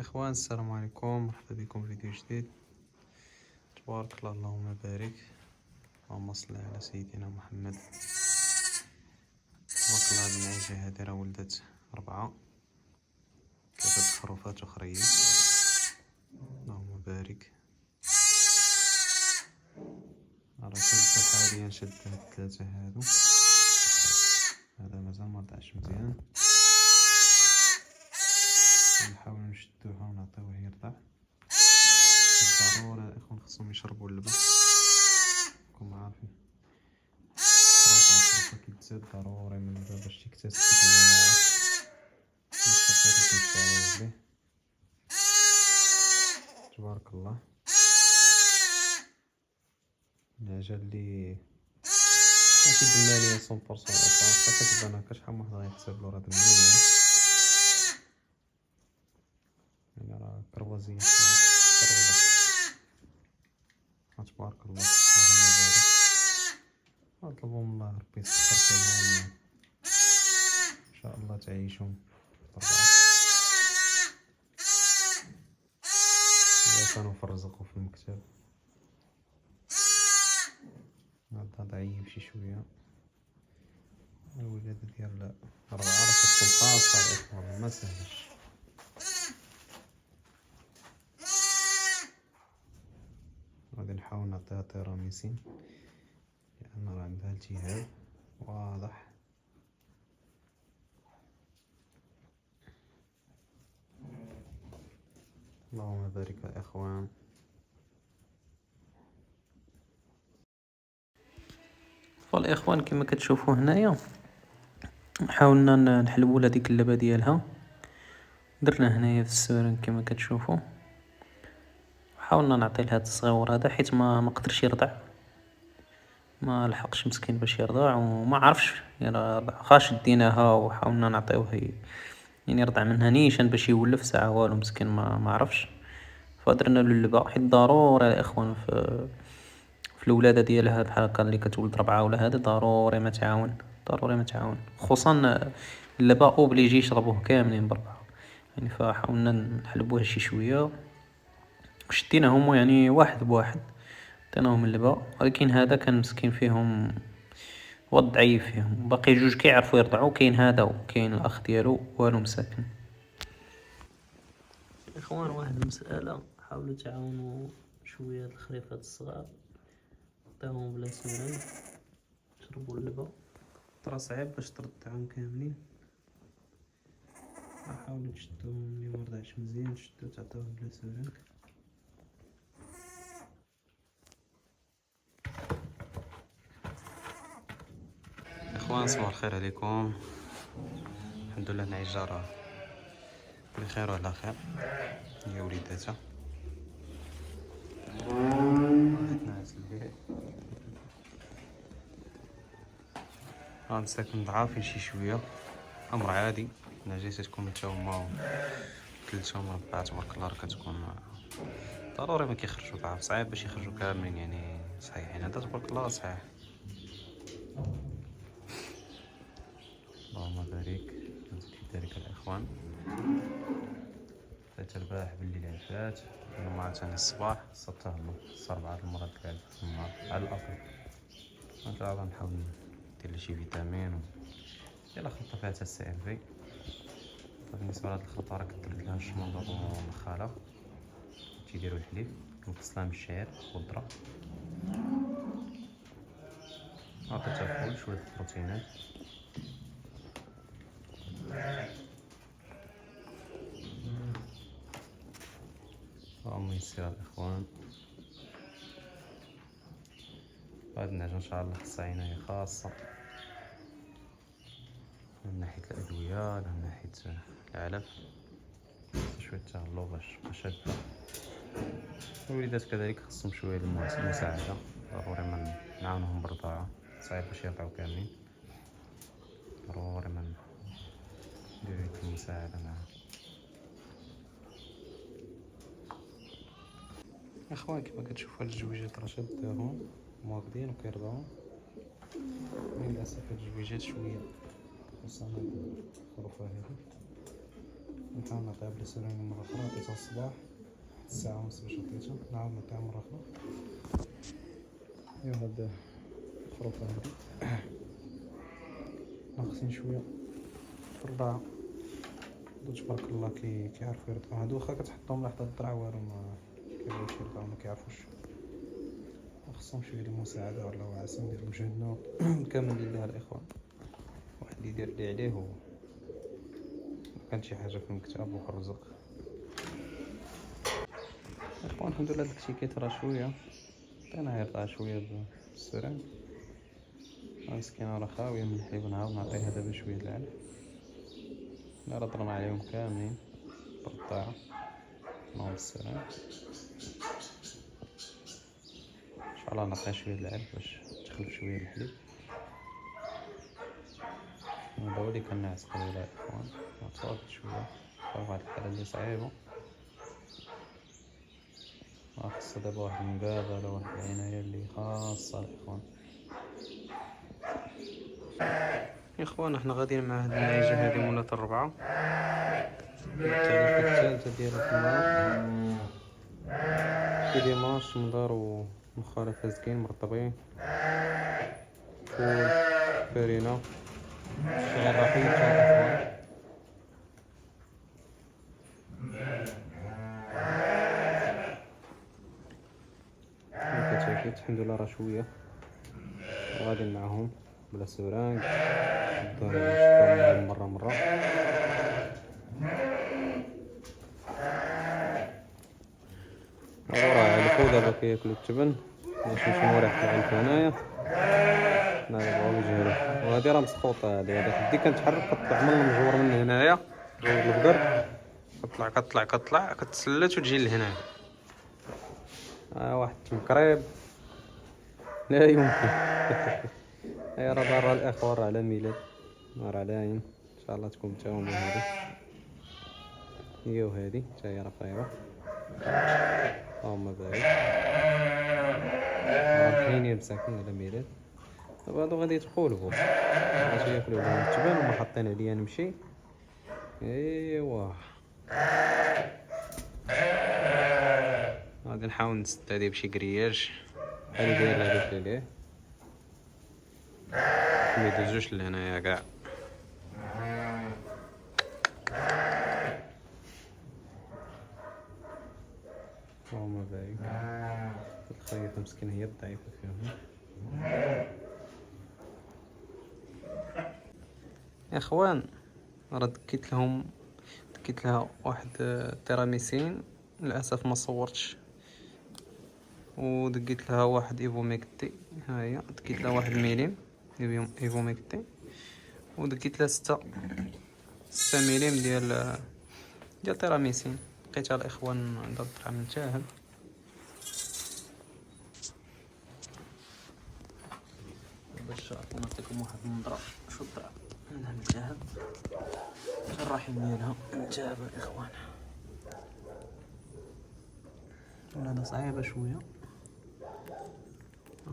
اخوان السلام عليكم، مرحبا بكم في فيديو جديد. تبارك الله، اللهم بارك، اللهم صل على سيدنا محمد. تبارك الله، هاد النعيجة هادي راه ولدت 4 كافة الخروفات وخريت، اللهم بارك. راه شدت حاليا، شدت هاد 3 هادو، هذا مازال مرضعش مزيان. نحاول نشدوها ونعطيوه يرضع. ضروري الاخوان خصهم يشربوا اللبن، راكم عارفين الخروفة كيتزاد ضروري من اللبن باش تكتسب ديك المناعة. الشفاء تمشي على رجليه. تبارك الله، العجل لي ماشي دمانية 100% الاخوان، واخا كتبان هكا شحال من واحد غيحسب له راه دمانية، يعني راه كروازية شوية كروزة. تبارك الله، اللهم بارك. نطلبو من الله ربي يسخر فيهم ان شاء الله تعيشهم 4. إذا كانوا في الرزق وفي المكتب. هذا ضعيف شي شوية. الولادة ديال 4 راه كتكون خاصة الإخوان، ما سهلش. غادي نحاول نعطيها تيراميسين لأن راه عندها التهاب واضح. اللهم بارك يا إخوان. فالإخوان كما كتشوفوا هنايا حاولنا نحلبوا لها ديك اللبة ديالها، درنا هنايا في السورن كما كتشوفوا. حاولنا نعطي لهذا الصغيور هذا حيت ما قدرش يرضع، ما لحقش مسكين باش يرضع وما عرفش يعني خاش ديناها وحاولنا نعطيوه يعني يرضع منها نيشان باش يولف ساعه والو مسكين ما عرفش. فدرنا له اللبا حيت ضروري يا اخوان في الولاده ديالها بحال هكا اللي كتولد 4 ولا هذا ضروري ما تعاون، ضروري ما تعاون، خصوصا اللبا اوبليجي يشربوه كاملين ب4 يعني. فحاولنا نحلبوه شي شويه وشديناهم يعني واحد بواحد، عطيناهم اللبا. ولكن هذا كان مسكين فيهم وضع ضعيف فيهم، باقي 2 كيعرفوا يرضعوا، كاين هذا وكاين الاخ ديالو والو مساكن. اخوان واحد المسألة، حاولوا تعاونوا شوية الخريفات الصغار، عطيوهم بلا سوري شربوا اللبا. ترى صعيب باش ترضعهم كاملين، حاولوا تشدوهم اللي مرضعش مزيان، تشدو تعطيوه بلا سوري. اخوان صباح الخير عليكم، الحمد لله النعيجة راه بخير وعلى خير، هي وليداتها واحد ناعس البيت. مساكن ضعافين شي شوية، امر عادي. النعجات تكون متوما 3 و4 تبارك الله راه كتكون ضروري ما كيخرجوا ضعاف، صعيب باش يخرجوا كاملين يعني صحيحين. هذا تبارك الله صحيح، اللهم بارك. نزيد في ذلك الاخوان، 3 البارح بالليل عفات، مع ثاني الصباح صرتها الله 4 المرات العلف في النهار على الاقل. ان شاء الله نحاول ندير شي فيتامين يلا خلطه فيها حتى السي ام في. بالنسبه لهاد الخلطه راه كدرت لها الشمندر والنخاله، تيديروا الحليب وكسلان بالشعير والخضره، عطيتها فول شويه البروتينات. اللهم يسر الاخوان. هاد النعجة ان شاء الله خصها عناية خاصة من ناحية الأدوية، من ناحية العلف، شوية تهلو باش هكا. الوليدات كذلك خصهم شوية المساعدة، ضروري ما نعاونهم بالرضاعة، صعيب باش يرضعو كاملين، ضروري ما نديرو يد المساعدة معاهم. اخوان كما كتشوفوا هاد الجويجات راه شاداهم مواقدين وكيرضعو، للاسف هاد الجويجات شويه خصوصا هاد الخروفه هادي نحاول نعطيها بلا سرانجة مرة أخرى. عطيتها الصباح 1:30 باش عطيتها، نعاود نعطيها مرة أخرى. ايوا هاد الخروطة هادي ناقصين شوية في الرضاعة. تبارك الله كيعرفو يرضعو. هادو واخا كتحطهم لحد الضرع والو ما كيبغيوش يرضعو، ما كيعرفوش. خصهم شوية ديال المساعدة ولا وعسى ندير مجهودنا كامل لله الإخوان. واحد اللي يدير اللي عليه و كانت شي حاجة في المكتب وخا الرزق. الإخوان الحمد لله داكشي كيطرا شوية. عطيناها يرضع شوية بالسران. مسكينة راه خاوية من الحليب، نعاود نعطيها دابا شوية د العلف. راه ضرنا عليهم كاملين بالرضاعة معهم السران. ان شاء الله نعطيها شوية د العلف باش تخلف شوية الحليب. هذا هو اللي كنعس قبيله الإخوان. نتفرج شوية في واحد الحالة اللي صعيبة، خاصة دابا واحد المقابلة، واحد العناية اللي خاصة الإخوان. يا إخوان احنا غاديين مع هاد النعيجة هادي مولات الربعة، التعريفة الثالثة ديالها في النهار. في ديماش مدار ومخالف فازكين مرطبين فول فرينة شعير رحيق الإخوان. كتشوفوا الحمد لله راه شوية غادي معاهم بلا سورانك. نشوفهم مرة راه علفو دابا كياكلو التبن باش نمشيو نريح العلف هنايا. بغاو يجهرو وهادي راه مسخوطة. هادي بدي كنتحرك كطلع من المجور من هنايا جوج البقر، كطلع كتسلت وتجي لهنايا. واحد المكريب لا يمكن. هي راه دار الإخوان راه على ميلاد، نهار على عين ان شاء الله تكون متاومة. هادي هي وهادي حتى هي راه فايرة. اللهم بارك. راه كاينين مساكين على ميلاد. دابا هادو غادي يتقولبو غادي ياكلو لهم التبان وما حاطين عليا نمشي. ايوا غادي نحاول نسد هادي بشي كرياج بحال اللي داير هادوك ليه ميدوزوش لهنايا كاع. اللهم بارك. الخريطة مسكينة هي الضعيفة فيهم. يا اخوان راه دكيت لها واحد تيراميسين، للاسف ما صورتش. ودقيت لها واحد ايفوميكتي، ها هي دقيت لها واحد ميليم ايفوميكتي. ودقيت لها 6 ميليم ديال تيراميسين. لقيتها الاخوان عند الطعام نتاعها. باش نعطيكم واحد النظرة شو الطعام عندها نتاعها، الرحم ديالها نتاعها الاخوان. هذا صعيبة شوية،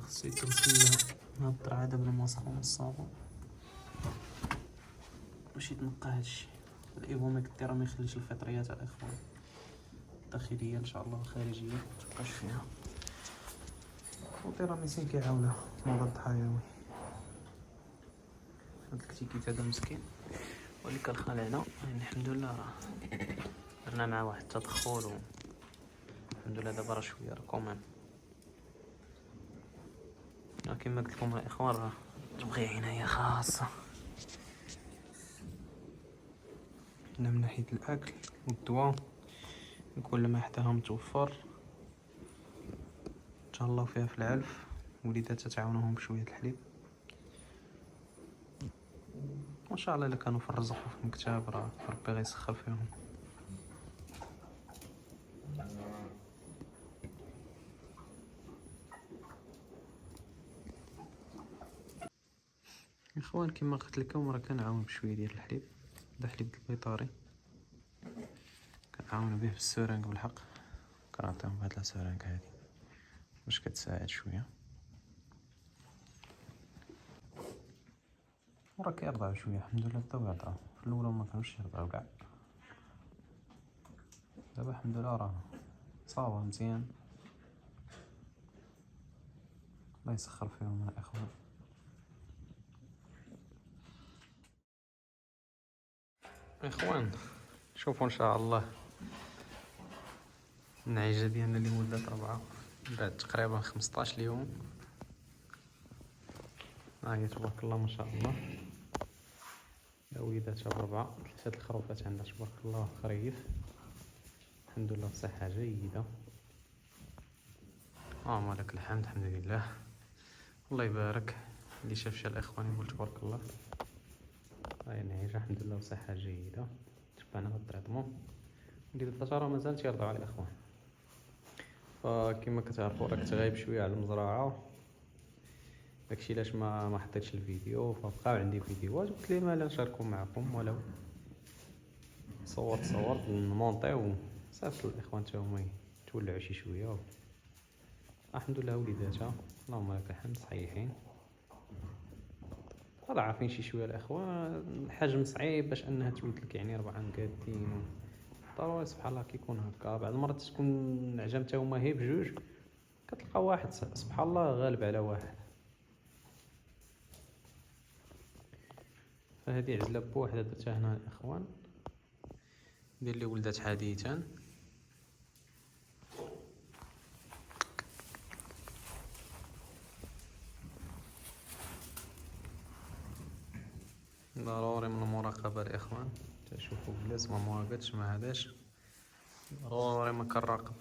خصو يتغسل لها هاد الطرعة بالمسخون والصابون باش يتنقى هادشي. الايفوميكتي راه ميخليش الفطريات الاخوان الداخلية ان شاء الله والخارجية متبقاش فيها. والتيراميسين كيعاونها مضاد حيوي. هاد الكتيكيت هذا مسكين واللي كنخلعنا يعني الحمد لله راه درنا معاه واحد التدخل الحمد لله. دابا راه شويه راه كومام، كما قلت لكم الاخوان راه تبغي عنايه خاصه من ناحيه الاكل والدواء. كل ما حداها متوفر تهلاو فيها في العلف. وليدات تعاونهم بشويه الحليب وان شاء الله الا كانوا في الرزق وفي المكتاب راه ربي غيسخر فيهم. اخوان كما قلت لكم راه كنعاون بشويه ديال الحليب. هذا حليب البيطاري كنعاونو به بالسورانك بالحق. كنعطيهم هاد السورانك هادي باش كتساعد شويه. وراه كيرضعو شويه الحمد لله. بداو يرضعو في الاول ما كانوش يرضعو كاع. دابا الحمد لله راه صافا مزيان. الله يسخر فيهم الاخوان. اخوان شوفوا ان شاء الله النعيجه ديالنا اللي ولات ربعه بعد تقريبا 15 يوم. ها هي تبارك الله ما شاء الله. لا وليداتها بربعه. 3 الخروفات عندها تبارك الله خريف الحمد لله بصحه جيده. اللهم لك الحمد الحمد لله. الله يبارك. اللي شاف الاخوان يقول تبارك الله. هاي النعيجه الحمد لله بصحه جيده. تبعنا غد العظمو ندير الدجاجه مازال تيرضعوا على الاخوان. فكما كتعرفوا راه كنت غايب شويه على المزرعه داكشي علاش ما حطيتش الفيديو. فبقاو عندي فيديوهات قلت لي مالا نشاركهم معكم ولو صورت نمونطيو صافي الاخوان حتى هما يتولعوا شي شويه. الحمد لله وليداتها اللهم لك الحمد صحيحين. راه عارفين شي شويه الاخوان الحجم صعيب باش انها تولد لك يعني 4 مقادين ضروري سبحان الله كيكون هكا. بعض المرات تكون العجم حتى هما هي بجوج كتلقى واحد سبحان الله غالب على واحد. فهذه عزله بوحدها درتها هنا الاخوان ديال اللي ولدت حديثا. ضروري من المراقبه الاخوان تشوفوا بلاص ما مواقدش ما هذاش ضروري ما كنراقب